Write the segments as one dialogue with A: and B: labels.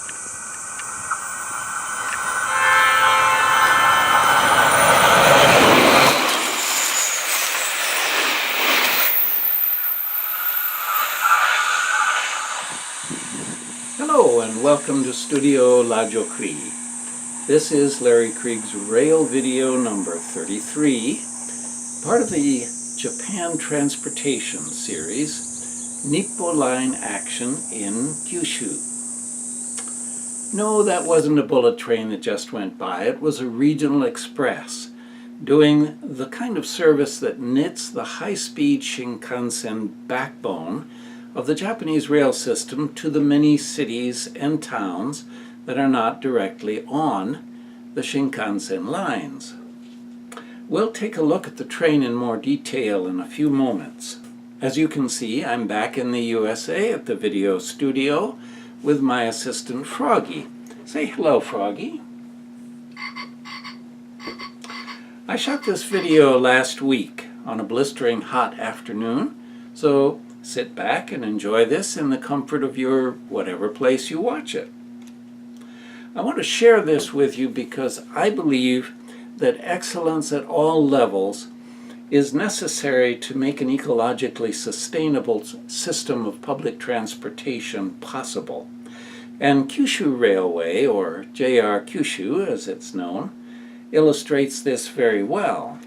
A: Hello and welcome to Studio Lajo Krieg. This is Larry Krieg's rail video number 33, part of the Japan Transportation series, Nippo Line Action in Kyushu. No, that wasn't a bullet train that just went by. It was a regional express doing the kind of service that knits the high-speed Shinkansen backbone of the Japanese rail system to the many cities and towns that are not directly on the Shinkansen lines. We'll take a look at the train in more detail in a few moments. As you can see, I'm back in the USA at the video studio with my assistant Froggy. Say hello, Froggy. I shot this video last week on a blistering hot afternoon, so sit back and enjoy this in the comfort of your whatever place you watch it. I want to share this with you because I believe that excellence at all levels is necessary to make an ecologically sustainable system of public transportation possible. And Kyushu Railway, or JR Kyushu as it's known, illustrates this very well.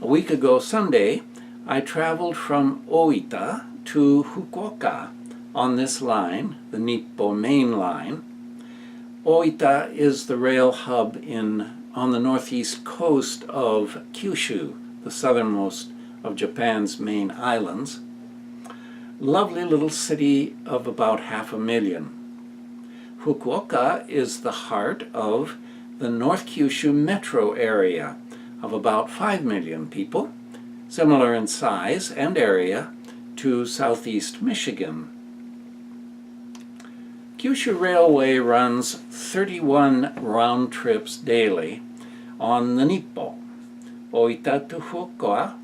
A: A week ago Sunday, I traveled from Oita to Fukuoka on this line, the Nippo Main Line. Oita is the rail hub on the northeast coast of Kyushu, the southernmost of Japan's main islands. Lovely little city of about 500,000. Fukuoka is the heart of the North Kyushu metro area of about 5 million people, similar in size and area to southeast Michigan. Kyushu Railway runs 31 round trips daily on the Nippo. Oita to Fukuoka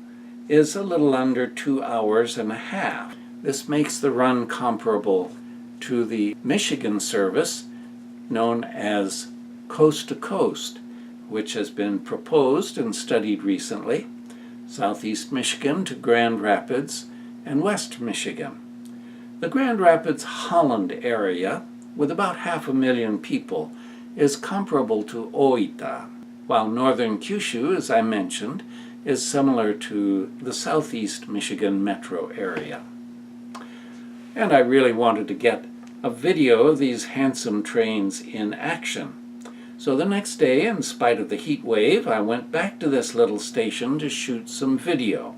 A: is a little under 2 hours and a half. This makes the run comparable to the Michigan service known as Coast to Coast, which has been proposed and studied recently. Southeast Michigan to Grand Rapids and West Michigan. The Grand Rapids Holland area, with about 500,000 people, is comparable to Oita, while northern Kyushu, as I mentioned, is similar to the southeast Michigan metro area. And I really wanted to get a video of these handsome trains in action. So the next day, in spite of the heat wave, I went back to this little station to shoot some video.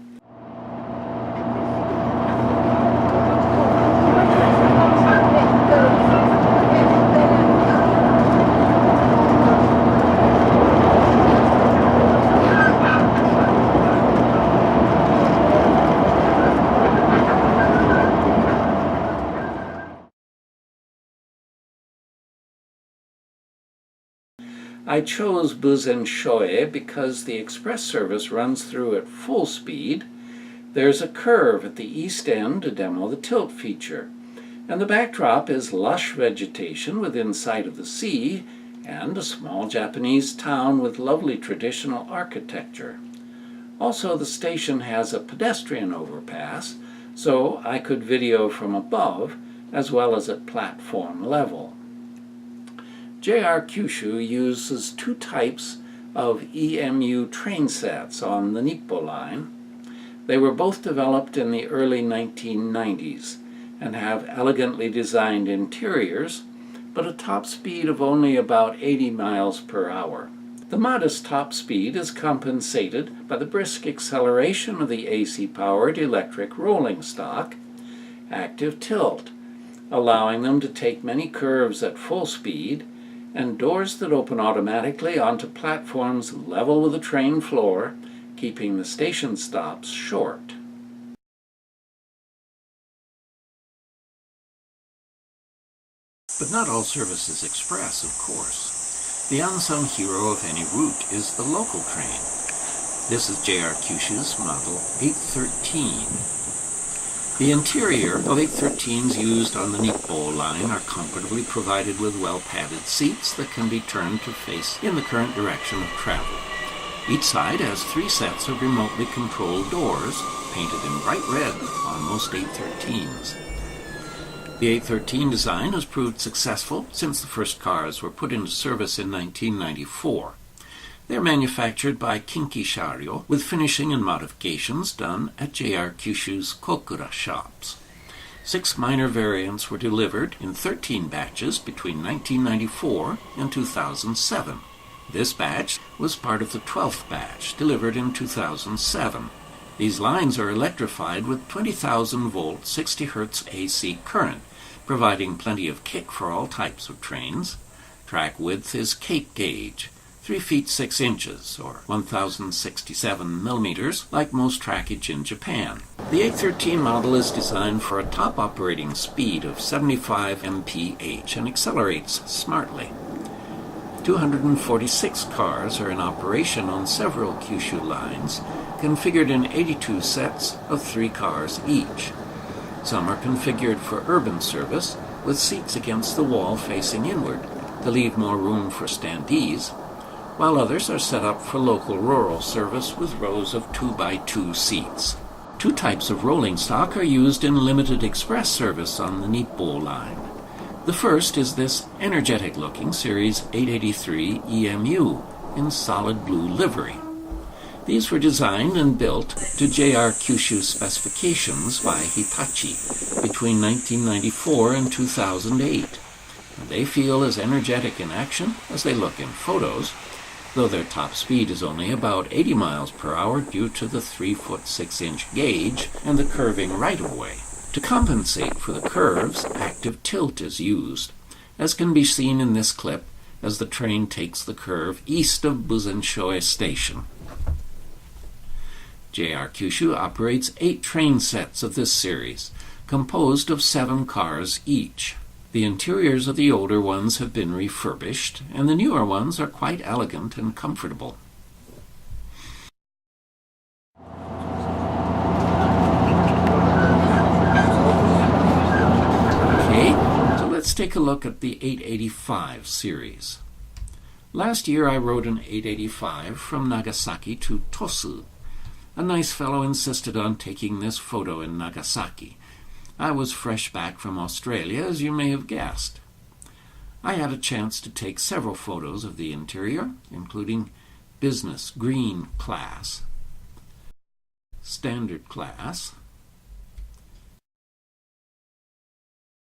A: I chose Buzen-shoe because the express service runs through at full speed. There's a curve at the east end to demo the tilt feature, and the backdrop is lush vegetation within sight of the sea and a small Japanese town with lovely traditional architecture. Also, the station has a pedestrian overpass, so I could video from above as well as at platform level. JR Kyushu uses two types of EMU train sets on the Nippo Line. They were both developed in the early 1990s and have elegantly designed interiors, but a top speed of only about 80 miles per hour. The modest top speed is compensated by the brisk acceleration of the AC-powered electric rolling stock, active tilt, allowing them to take many curves at full speed, and doors that open automatically onto platforms level with the train floor, keeping the station stops short. But not all service is express, of course. The unsung hero of any route is the local train. This is JR Kyushu's Model 813. The interior of 813s used on the Nippo Line are comfortably provided with well-padded seats that can be turned to face in the current direction of travel. Each side has 3 sets of remotely controlled doors, painted in bright red on most 813s. The 813 design has proved successful since the first cars were put into service in 1994. They are manufactured by Kinki Sharyo, with finishing and modifications done at JR Kyushu's Kokura shops. 6 minor variants were delivered in 13 batches between 1994 and 2007. This batch was part of the 12th batch, delivered in 2007. These lines are electrified with 20,000 volt 60 Hz AC current, providing plenty of kick for all types of trains. Track width is Cape gauge, 3 feet 6 inches, or 1,067 millimeters, like most trackage in Japan. The 813 model is designed for a top operating speed of 75 mph and accelerates smartly. 246 cars are in operation on several Kyushu lines, configured in 82 sets of 3 cars each. Some are configured for urban service, with seats against the wall facing inward to leave more room for standees, while others are set up for local rural service with rows of 2x2 seats. 2 types of rolling stock are used in limited express service on the Nippo Line. The first is this energetic-looking Series 883 EMU in solid blue livery. These were designed and built to JR Kyushu specifications by Hitachi between 1994 and 2008. They feel as energetic in action as they look in photos, though their top speed is only about 80 miles per hour due to the 3-foot 6-inch gauge and the curving right-of-way. To compensate for the curves, active tilt is used, as can be seen in this clip as the train takes the curve east of Buzenshoe Station. JR Kyushu operates 8 train sets of this series, composed of 7 cars each. The interiors of the older ones have been refurbished, and the newer ones are quite elegant and comfortable. Let's take a look at the 885 series. Last year I rode an 885 from Nagasaki to Tosu. A nice fellow insisted on taking this photo in Nagasaki. I was fresh back from Australia, as you may have guessed. I had a chance to take several photos of the interior, including business green class, standard class,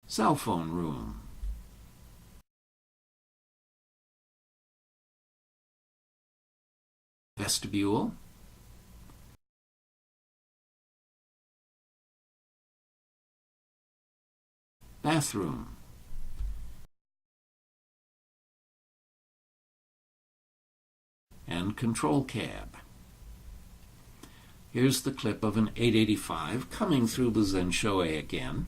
A: cell phone room, vestibule, bathroom, and control cab. Here's the clip of an 885 coming through Buzenshoe again.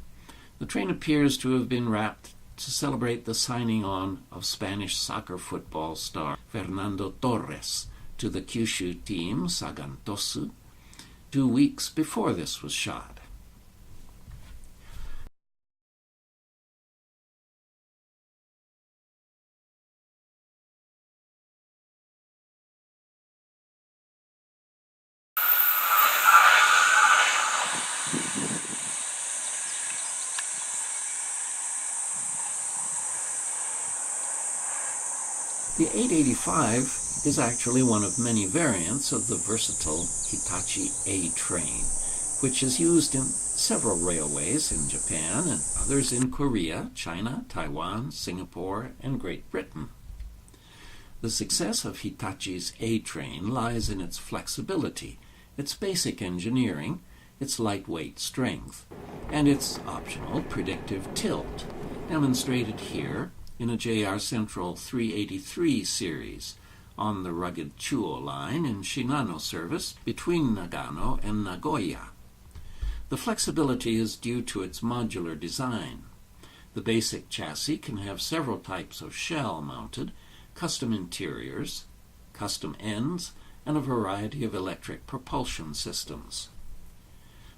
A: The train appears to have been wrapped to celebrate the signing on of Spanish soccer football star Fernando Torres to the Kyushu team, Sagan Tosu, 2 weeks before this was shot. The 885 is actually one of many variants of the versatile Hitachi A-train, which is used in several railways in Japan and others in Korea, China, Taiwan, Singapore, and Great Britain. The success of Hitachi's A-train lies in its flexibility, its basic engineering, its lightweight strength, and its optional predictive tilt, demonstrated here in a JR Central 383 series on the rugged Chuo line in Shinano service between Nagano and Nagoya. The flexibility is due to its modular design. The basic chassis can have several types of shell mounted, custom interiors, custom ends, and a variety of electric propulsion systems.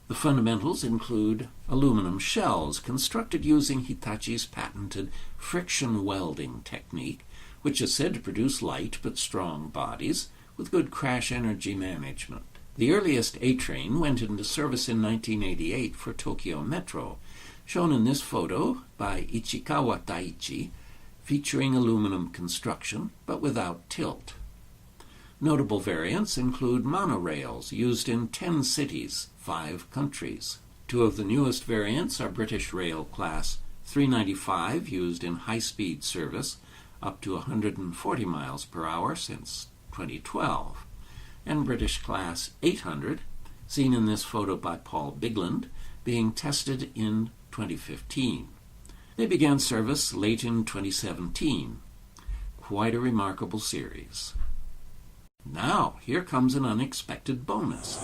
A: The fundamentals include aluminum shells constructed using Hitachi's patented friction welding technique, which is said to produce light but strong bodies with good crash energy management. The earliest A-train went into service in 1988 for Tokyo Metro, shown in this photo by Ichikawa Daiichi, featuring aluminum construction but without tilt. Notable variants include monorails used in 10 cities, 5 countries. 2 of the newest variants are British Rail Class 395, used in high-speed service up to 140 miles per hour since 2012, and British Class 800, seen in this photo by Paul Bigland, being tested in 2015. They began service late in 2017. Quite a remarkable series. Now, here comes an unexpected bonus.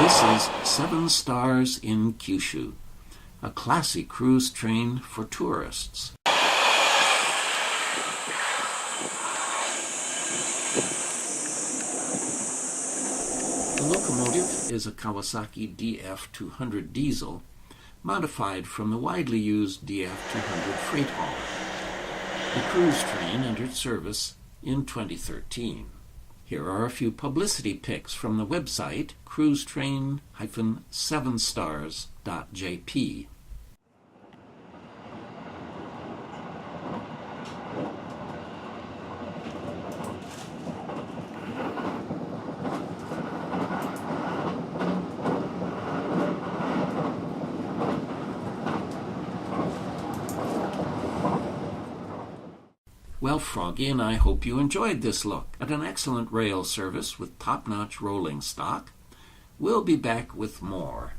A: This is 7 Stars in Kyushu, a classy cruise train for tourists. The locomotive is a Kawasaki DF200 diesel, modified from the widely used DF200 freight hauler. The cruise train entered service in 2013. Here are a few publicity pics from the website cruisetrain-7stars.jp. Well, Froggy and I hope you enjoyed this look at an excellent rail service with top-notch rolling stock. We'll be back with more.